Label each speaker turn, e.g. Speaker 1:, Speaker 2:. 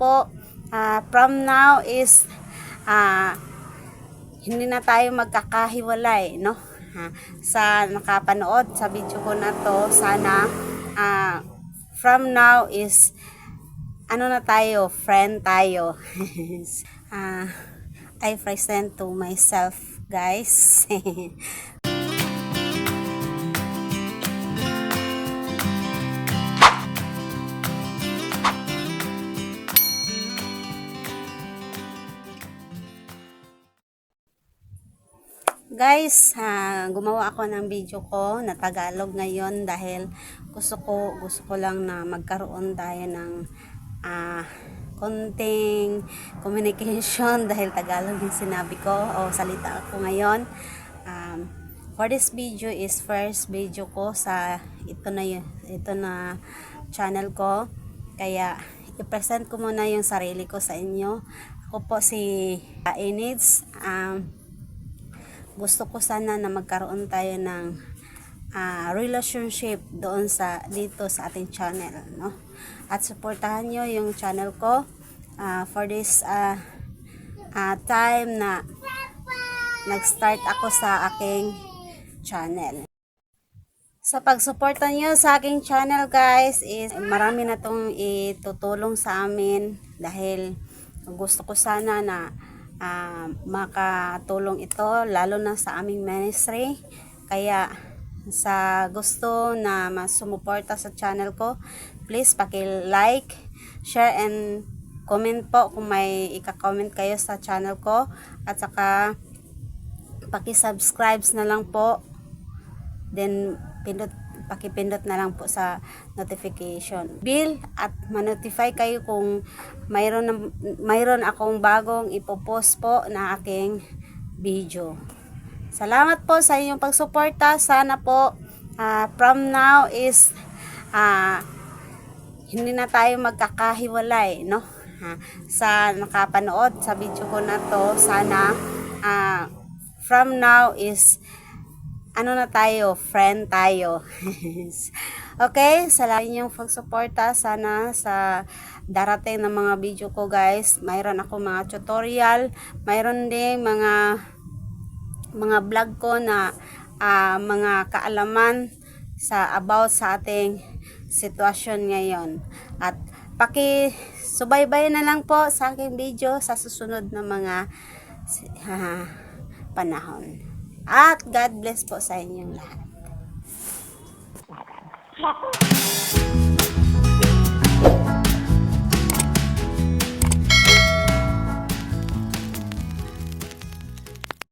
Speaker 1: po, from now is hindi na tayo magkakahiwalay, no? Sa nakapanood sa video ko na to, sana from now is ano na tayo, friend tayo. I present to myself, guys. Guys, gumawa ako ng video ko na Tagalog ngayon dahil gusto ko lang na magkaroon tayo ng konting communication dahil Tagalog yung sinabi ko o salita ako ngayon. For this video is first video ko sa ito na channel ko, kaya i-present ko muna yung sarili ko sa inyo. Ako po si Enids. Gusto ko sana na magkaroon tayo ng relationship dito sa ating channel, no? At suportahan nyo yung channel ko for this time na nag-start ako sa aking channel. Sa pagsuporta nyo sa aking channel, guys, is marami na tong itutulong sa amin dahil gusto ko sana na makatulong ito lalo na sa aming ministry. Kaya sa gusto na masumuporta sa channel ko, please paki-like, share and comment po kung may ika-comment kayo sa channel ko, at saka paki-subscribe na lang po, then pakipindot na lang po sa notification bell at ma-notify kayo kung mayroon akong bagong ipopost po na aking video. Salamat po sa inyong pagsuporta. Sana po from now is hindi na tayo magkakahiwalay, no? Sa nakapanood sa video ko na to, sana from now is ano na tayo, friend tayo. Okay, salamat yung pagsuporta. Sana sa darating na mga video ko, guys, mayroon ako mga tutorial, mayroon din mga vlog ko na mga kaalaman about sa ating sitwasyon ngayon. At paki-subaybay na lang po sa aking video sa susunod na mga panahon. At God bless po sa inyong lahat.